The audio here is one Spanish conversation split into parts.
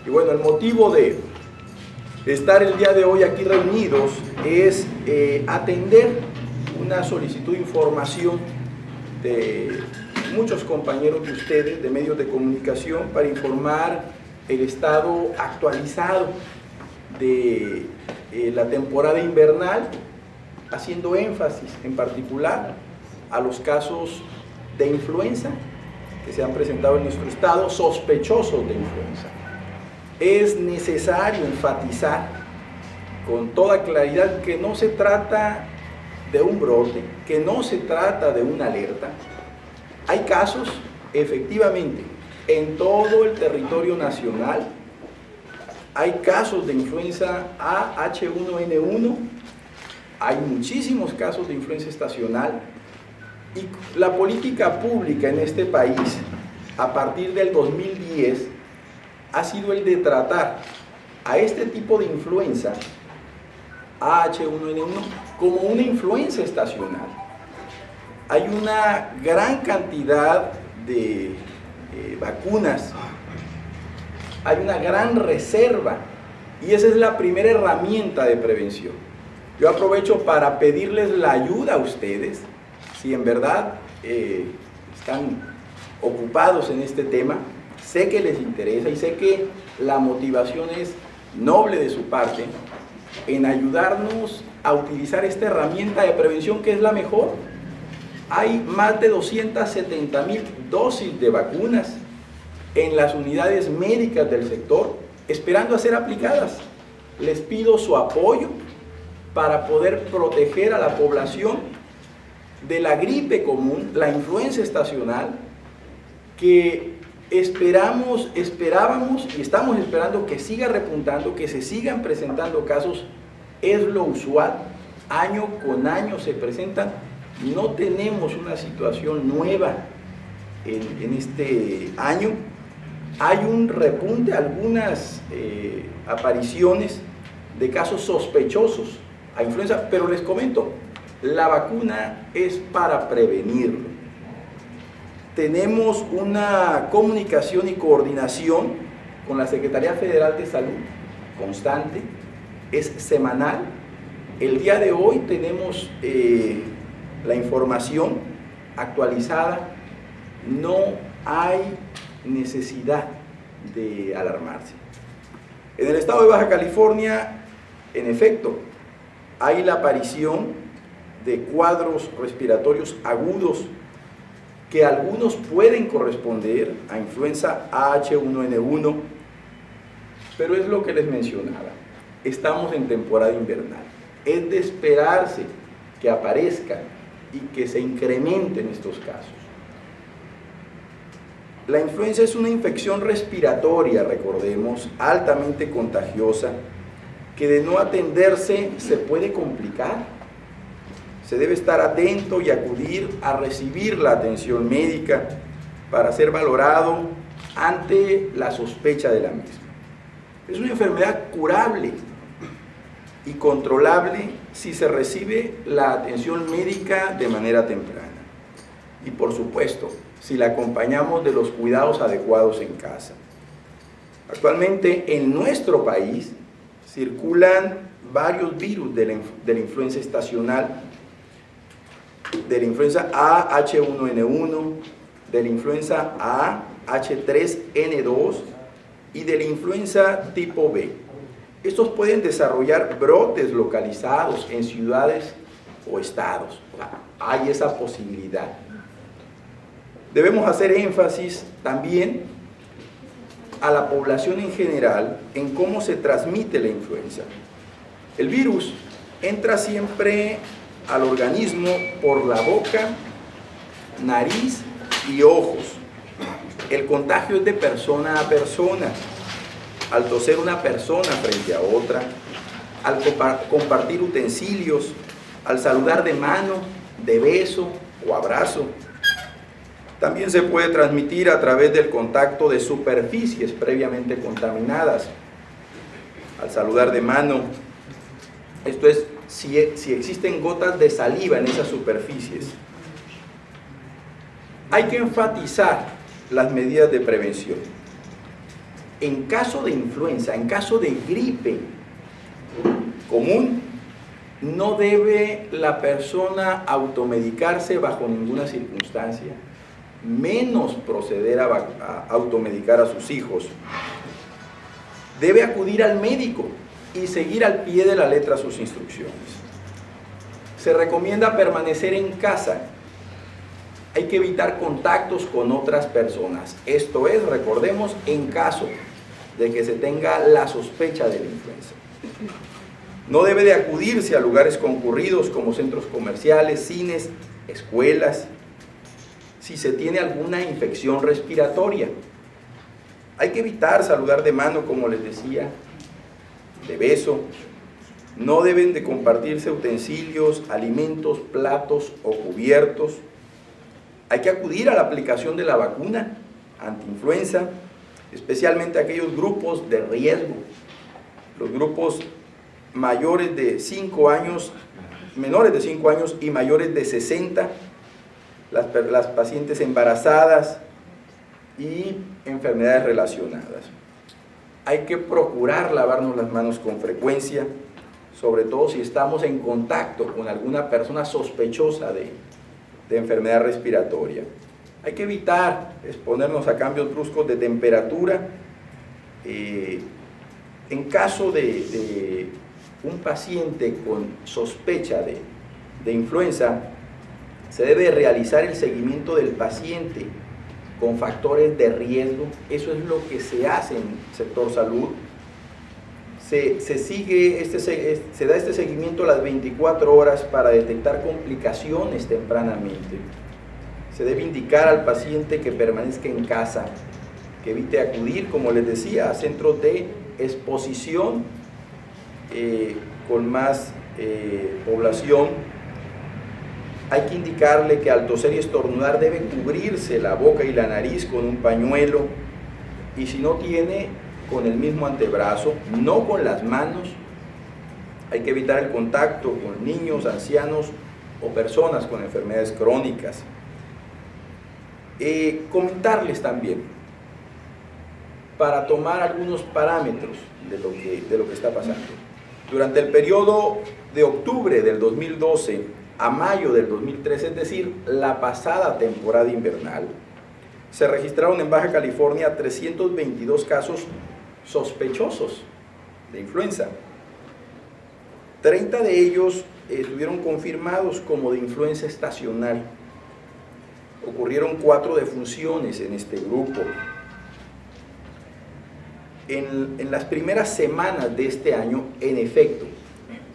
Y bueno, el motivo de estar el día de hoy aquí reunidos es atender una solicitud de información de muchos compañeros de ustedes, de medios de comunicación, para informar el estado actualizado de la temporada invernal, haciendo énfasis en particular a los casos de influenza que se han presentado en nuestro estado, sospechosos de influenza. Es necesario enfatizar con toda claridad que no se trata de un brote, que no se trata de una alerta. Hay casos, efectivamente, en todo el territorio nacional. Hay casos de influenza A, H1N1, hay muchísimos casos de influenza estacional, y la política pública en este país, a partir del 2010, ha sido el de tratar a este tipo de influenza, H1N1, como una influenza estacional. Hay una gran cantidad de vacunas, hay una gran reserva, y esa es la primera herramienta de prevención. Yo aprovecho para pedirles la ayuda a ustedes, si en verdad están ocupados en este tema. Sé que les interesa y sé que la motivación es noble de su parte en ayudarnos a utilizar esta herramienta de prevención, que es la mejor. Hay más de 270,000 dosis de vacunas en las unidades médicas del sector esperando a ser aplicadas. Les pido su apoyo para poder proteger a la población de la gripe común, la influenza estacional, que esperábamos y estamos esperando que siga repuntando, que se sigan presentando casos. Es lo usual, año con año se presentan. No tenemos una situación nueva en este año. Hay un repunte, algunas apariciones de casos sospechosos a influenza, pero les comento, la vacuna es para prevenirlo. Tenemos una comunicación y coordinación con la Secretaría Federal de Salud constante, es semanal. El día de hoy tenemos la información actualizada. No hay necesidad de alarmarse. En el estado de Baja California, en efecto, hay la aparición de cuadros respiratorios agudos que algunos pueden corresponder a influenza H1N1, pero es lo que les mencionaba, estamos en temporada invernal. Es de esperarse que aparezcan y que se incrementen estos casos. La influenza es una infección respiratoria, recordemos, altamente contagiosa, que de no atenderse se puede complicar. Se debe estar atento y acudir a recibir la atención médica para ser valorado ante la sospecha de la misma. Es una enfermedad curable y controlable si se recibe la atención médica de manera temprana. Y por supuesto, si la acompañamos de los cuidados adecuados en casa. Actualmente en nuestro país circulan varios virus de la influenza estacional, de la influenza A, H1N1, de la influenza A, H3N2 y de la influenza tipo B. Estos pueden desarrollar brotes localizados en ciudades o estados. Hay esa posibilidad. Debemos hacer énfasis también a la población en general en cómo se transmite la influenza. El virus entra siempre al organismo por la boca, nariz y ojos. El contagio es de persona a persona, al toser una persona frente a otra, al compartir utensilios, al saludar de mano, de beso o abrazo. También se puede transmitir a través del contacto de superficies previamente contaminadas, al saludar de mano. Esto es, si existen gotas de saliva en esas superficies. Hay que enfatizar las medidas de prevención. en caso de influenza, en caso de gripe común, no debe la persona automedicarse bajo ninguna circunstancia, menos proceder a automedicar a sus hijos. Debe acudir al médico y seguir al pie de la letra sus instrucciones. Se recomienda permanecer en casa. Hay que evitar contactos con otras personas. Esto es, recordemos, en caso de que se tenga la sospecha de la influenza. No debe de acudirse a lugares concurridos como centros comerciales, cines, escuelas, si se tiene alguna infección respiratoria. Hay que evitar saludar de mano, como les decía, de beso. No deben de compartirse utensilios, alimentos, platos o cubiertos. Hay que acudir a la aplicación de la vacuna antiinfluenza, especialmente aquellos grupos de riesgo, los grupos mayores de 5 años, menores de 5 años y mayores de 60, las pacientes embarazadas y enfermedades relacionadas. Hay que procurar lavarnos las manos con frecuencia, sobre todo si estamos en contacto con alguna persona sospechosa de enfermedad respiratoria. Hay que evitar exponernos a cambios bruscos de temperatura. En caso de un paciente con sospecha de influenza, se debe realizar el seguimiento del paciente con factores de riesgo. Eso es lo que se hace en el sector salud. Se da este seguimiento a las 24 horas para detectar complicaciones tempranamente. Se debe indicar al paciente que permanezca en casa, que evite acudir, como les decía, a centros de exposición con más población. Hay que indicarle que al toser y estornudar debe cubrirse la boca y la nariz con un pañuelo, y si no tiene, con el mismo antebrazo, no con las manos. Hay que evitar el contacto con niños, ancianos o personas con enfermedades crónicas. Comentarles también, para tomar algunos parámetros de lo que está pasando. Durante el periodo de octubre del 2012 a mayo del 2013, es decir, la pasada temporada invernal, se registraron en Baja California 322 casos sospechosos de influenza. 30 de ellos estuvieron confirmados como de influenza estacional. Ocurrieron 4 defunciones en este grupo. En las primeras semanas de este año, en efecto,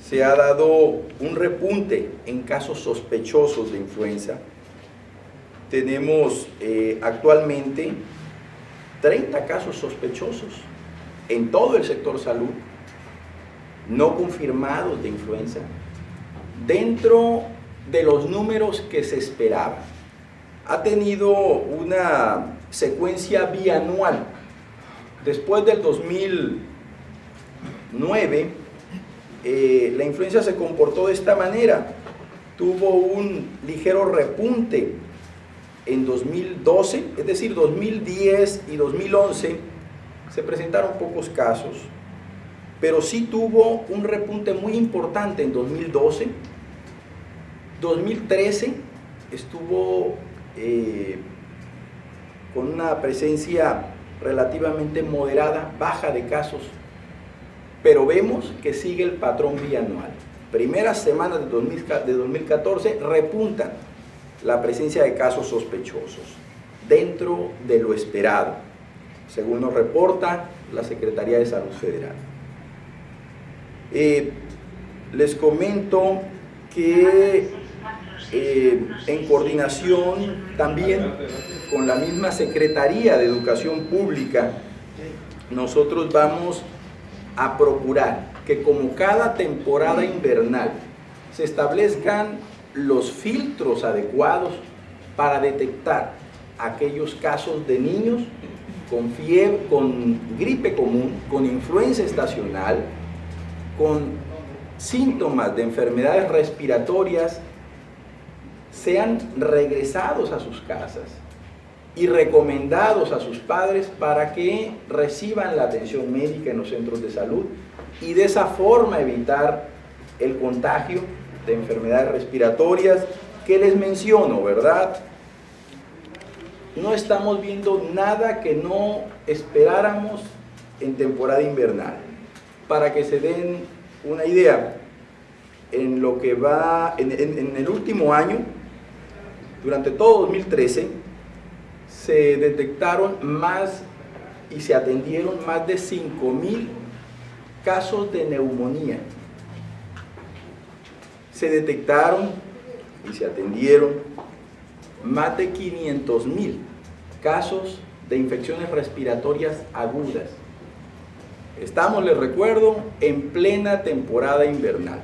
se ha dado un repunte en casos sospechosos de influenza. Tenemos actualmente 30 casos sospechosos en todo el sector salud, no confirmados de influenza, dentro de los números que se esperaban. Ha tenido una secuencia bianual. Después del 2009, la influenza se comportó de esta manera. Tuvo un ligero repunte en 2012, es decir, 2010 y 2011 se presentaron pocos casos, pero sí tuvo un repunte muy importante en 2012. 2013 estuvo con una presencia relativamente moderada, baja de casos, pero vemos que sigue el patrón bianual. Primeras semanas de 2014 repuntan la presencia de casos sospechosos, dentro de lo esperado, según nos reporta la Secretaría de Salud Federal. Les comento que en coordinación también con la misma Secretaría de Educación Pública, nosotros vamos a procurar que, como cada temporada invernal, se establezcan los filtros adecuados para detectar aquellos casos de niños con fiebre, con gripe común, con influenza estacional, con síntomas de enfermedades respiratorias, sean regresados a sus casas y recomendados a sus padres para que reciban la atención médica en los centros de salud y de esa forma evitar el contagio de enfermedades respiratorias que les menciono, ¿verdad? No estamos viendo nada que no esperáramos en temporada invernal. Para que se den una idea, en lo que va, en el último año, durante todo 2013, se detectaron más y se atendieron más de 5,000 casos de neumonía. Se detectaron y se atendieron más de 500,000 casos de infecciones respiratorias agudas. Estamos, les recuerdo, en plena temporada invernal.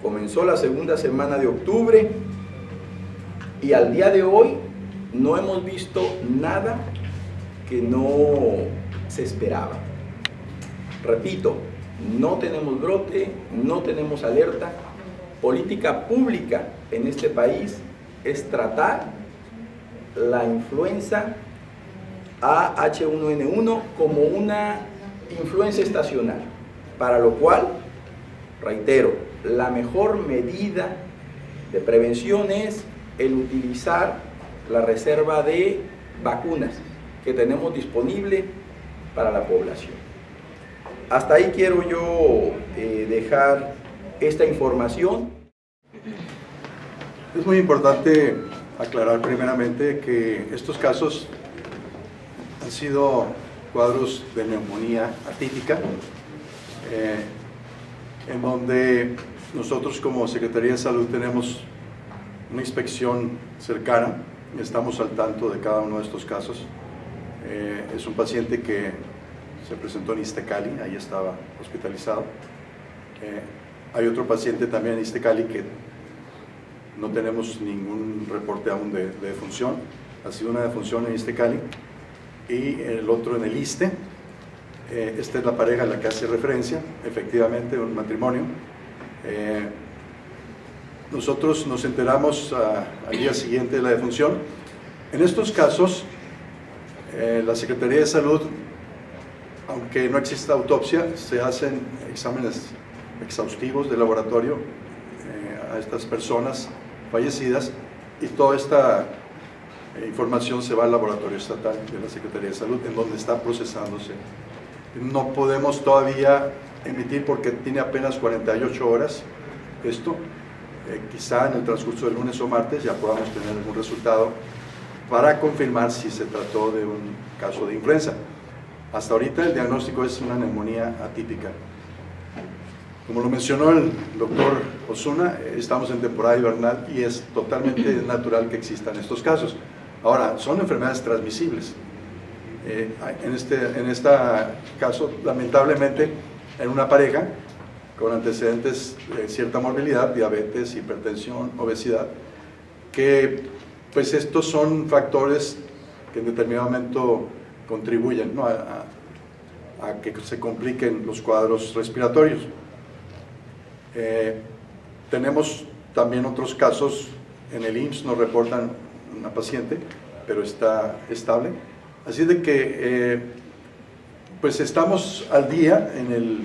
Comenzó la segunda semana de octubre y al día de hoy no hemos visto nada que no se esperaba. Repito, no tenemos brote, no tenemos alerta. Política pública en este país es tratar la influenza H1N1 como una influenza estacional, para lo cual, reitero, la mejor medida de prevención es el utilizar la reserva de vacunas que tenemos disponible para la población. Hasta ahí quiero yo dejar esta información. Es muy importante aclarar primeramente que estos casos han sido cuadros de neumonía atípica, en donde nosotros como Secretaría de Salud tenemos una inspección cercana, estamos al tanto de cada uno de estos casos. Es un paciente que se presentó en Iztacali, ahí estaba hospitalizado. Hay otro paciente también en Iztacali que no tenemos ningún reporte aún de defunción, ha sido una defunción en Iztacali, y el otro en el Iste. Esta es la pareja a la que hace referencia, efectivamente, un matrimonio. Nosotros nos enteramos al día siguiente de la defunción. En estos casos, la Secretaría de Salud, aunque no exista autopsia, se hacen exámenes exhaustivos de laboratorio a estas personas fallecidas, y toda esta información se va al laboratorio estatal de la Secretaría de Salud, en donde está procesándose. No podemos todavía emitir porque tiene apenas 48 horas esto. Quizá en el transcurso del lunes o martes ya podamos tener algún resultado para confirmar si se trató de un caso de influenza. Hasta ahorita el diagnóstico es una neumonía atípica. Como lo mencionó el doctor Osuna, estamos en temporada invernal y es totalmente natural que existan estos casos. Ahora, son enfermedades transmisibles. En este caso, lamentablemente, en una pareja con antecedentes de cierta morbilidad, diabetes, hipertensión, obesidad, que pues estos son factores que en determinado momento contribuyen, ¿no?, a que se compliquen los cuadros respiratorios. Tenemos también otros casos en el IMSS, nos reportan una paciente, pero está estable. Así de que pues estamos al día en el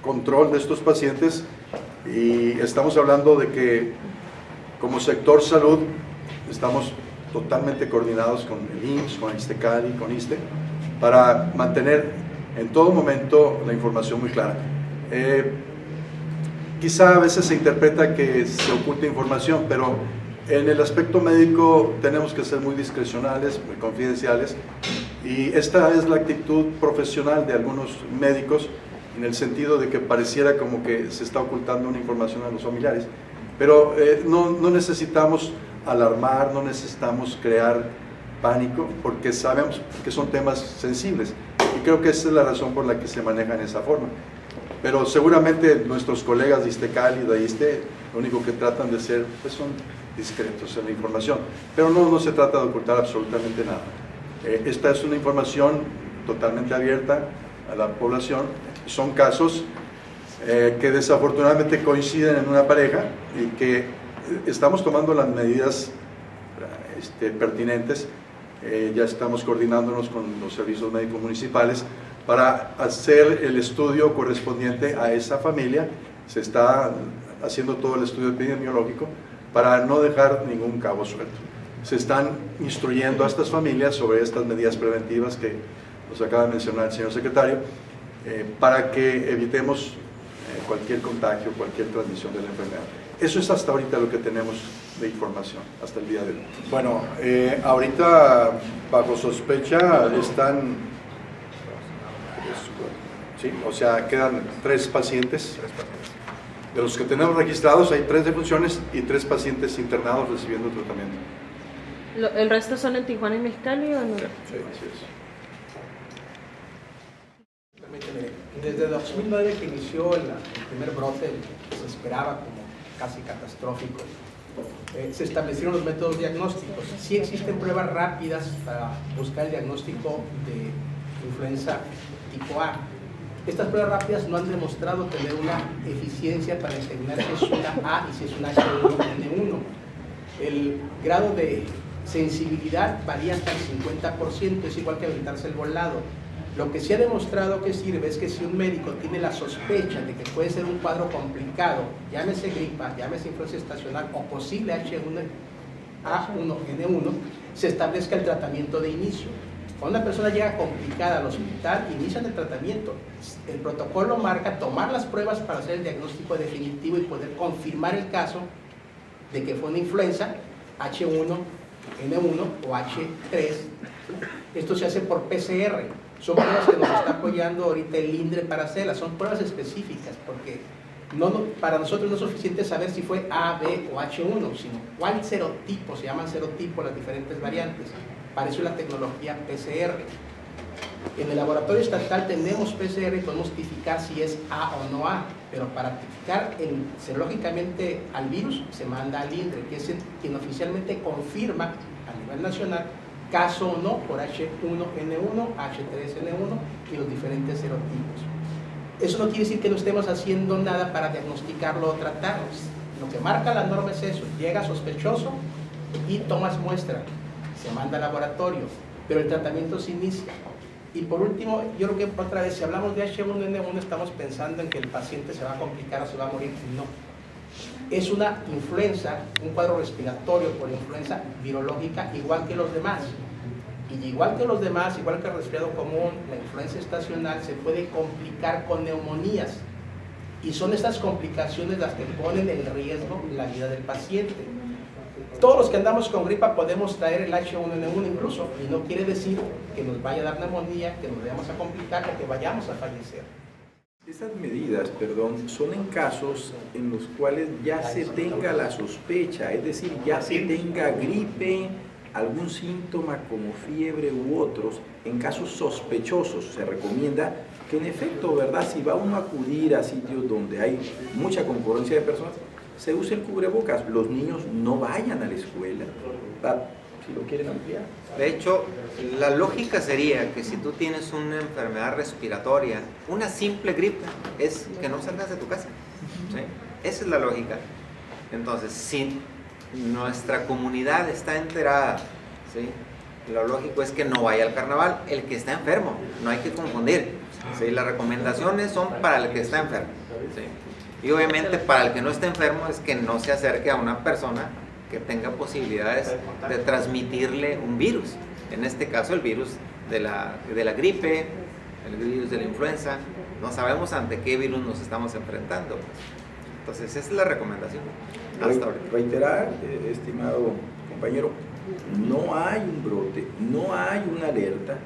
control de estos pacientes, y estamos hablando de que como sector salud estamos totalmente coordinados con el IMSS, con Iztacali, con Iste, para mantener en todo momento la información muy clara. Quizá a veces se interpreta que se oculta información, pero en el aspecto médico tenemos que ser muy discrecionales, muy confidenciales, y esta es la actitud profesional de algunos médicos, en el sentido de que pareciera como que se está ocultando una información a los familiares, pero no necesitamos alarmar, no necesitamos crear pánico, porque sabemos que son temas sensibles, y creo que esa es la razón por la que se manejan de esa forma. Pero seguramente nuestros colegas de Iztacali y de Iste, lo único que tratan de hacer pues son discretos en la información, pero no se trata de ocultar absolutamente nada. Esta es una información totalmente abierta a la población. Son casos que desafortunadamente coinciden en una pareja y que estamos tomando las medidas pertinentes Ya estamos coordinándonos con los servicios médicos municipales para hacer el estudio correspondiente a esa familia. Se está haciendo todo el estudio epidemiológico para no dejar ningún cabo suelto. Se están instruyendo a estas familias sobre estas medidas preventivas que nos acaba de mencionar el señor secretario, para que evitemos cualquier contagio, cualquier transmisión de la enfermedad. Eso es hasta ahorita lo que tenemos de información, hasta el día de hoy. Bueno, ahorita bajo sospecha están, ¿sí? O sea, quedan 3 pacientes. De los que tenemos registrados hay 3 defunciones y 3 pacientes internados recibiendo tratamiento. ¿El resto son en Tijuana y Mexicali o no? Sí, así es. Permíteme, desde 2009 que inició el primer brote, que se esperaba como casi catastrófico, se establecieron los métodos diagnósticos. Sí existen pruebas rápidas para buscar el diagnóstico de influenza tipo A. Estas pruebas rápidas no han demostrado tener una eficiencia para determinar si es una A y si es una H1N1. El grado de sensibilidad varía hasta el 50%, es igual que aventarse el volado. Lo que sí ha demostrado que sirve es que si un médico tiene la sospecha de que puede ser un cuadro complicado, llámese gripa, llámese influenza estacional o posible H1N1, se establezca el tratamiento de inicio. Cuando una persona llega complicada al hospital, inician el tratamiento. El protocolo marca tomar las pruebas para hacer el diagnóstico definitivo y poder confirmar el caso de que fue una influenza H1N1 o H3. Esto se hace por PCR. Son pruebas que nos está apoyando ahorita el INDRE para hacerlas. Son pruebas específicas porque para nosotros no es suficiente saber si fue A, B o H1, sino cuál serotipo, se llaman serotipos las diferentes variantes. Para eso es la tecnología PCR. En el laboratorio estatal tenemos PCR y podemos tipificar si es A o no A, pero para tipificar serológicamente al virus se manda al INDRE, que es quien oficialmente confirma a nivel nacional caso o no por H1N1, H3N1 y los diferentes serotipos. Eso no quiere decir que no estemos haciendo nada para diagnosticarlo o tratarlo. Lo que marca la norma es eso: llega sospechoso y tomas muestra, se manda al laboratorio, pero el tratamiento se inicia. Y por último, yo creo que otra vez, si hablamos de H1N1, estamos pensando en que el paciente se va a complicar o se va a morir. No. Es una influenza, un cuadro respiratorio por influenza virológica igual que los demás. Y igual que los demás, igual que el resfriado común, la influenza estacional se puede complicar con neumonías. Y son estas complicaciones las que ponen en riesgo la vida del paciente. Todos los que andamos con gripa podemos traer el H1N1 incluso, y no quiere decir que nos vaya a dar neumonía, que nos vayamos a complicar o que vayamos a fallecer. Esas medidas, son en casos en los cuales ya se tenga la sospecha, es decir, ya se tenga gripe, algún síntoma como fiebre u otros. En casos sospechosos se recomienda que en efecto, ¿verdad?, si va uno a acudir a sitios donde hay mucha concurrencia de personas, se use el cubrebocas. Los niños no vayan a la escuela, ¿verdad?, si lo quieren ampliar. De hecho, la lógica sería que si tú tienes una enfermedad respiratoria, una simple gripe, es que no salgas de tu casa, ¿sí? Esa es la lógica. Entonces, si nuestra comunidad está enterada, ¿sí?, lo lógico es que no vaya al carnaval el que está enfermo, no hay que confundir, ¿sí? Las recomendaciones son para el que está enfermo, ¿sí? Y obviamente para el que no está enfermo es que no se acerque a una persona que tenga posibilidades de transmitirle un virus, en este caso el virus de la gripe, el virus de la influenza. No sabemos ante qué virus nos estamos enfrentando, pues. Entonces esa es la recomendación hasta ahora. Reiterar, estimado compañero, no hay un brote, no hay una alerta,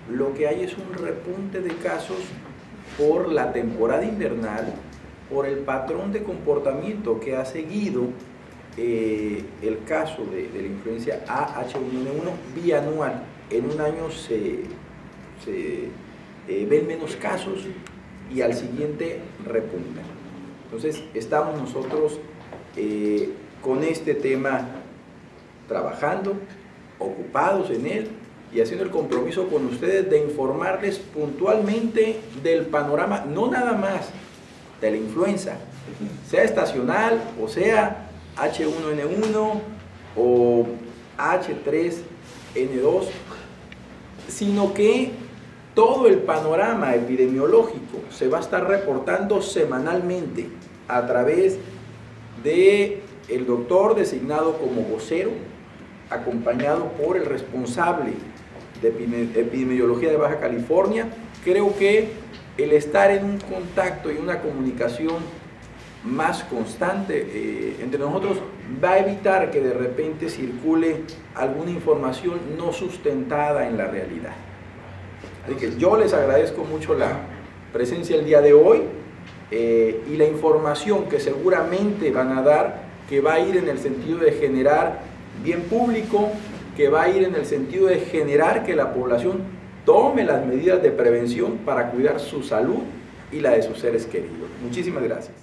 lo que hay es un repunte de casos por la temporada invernal, por el patrón de comportamiento que ha seguido el caso de la influencia H1N1 bianual. En un año se ven menos casos y al siguiente repuntan. Entonces estamos nosotros con este tema trabajando, ocupados en él y haciendo el compromiso con ustedes de informarles puntualmente del panorama, no nada más de la influenza, sea estacional o sea H1N1 o H3 N2, sino que todo el panorama epidemiológico se va a estar reportando semanalmente a través de el doctor designado como vocero, acompañado por el responsable de epidemiología de Baja California. Creo que el estar en un contacto y una comunicación más constante entre nosotros va a evitar que de repente circule alguna información no sustentada en la realidad. Así que yo les agradezco mucho la presencia el día de hoy y la información que seguramente van a dar, que va a ir en el sentido de generar bien público, que va a ir en el sentido de generar que la población tome las medidas de prevención para cuidar su salud y la de sus seres queridos. Muchísimas gracias.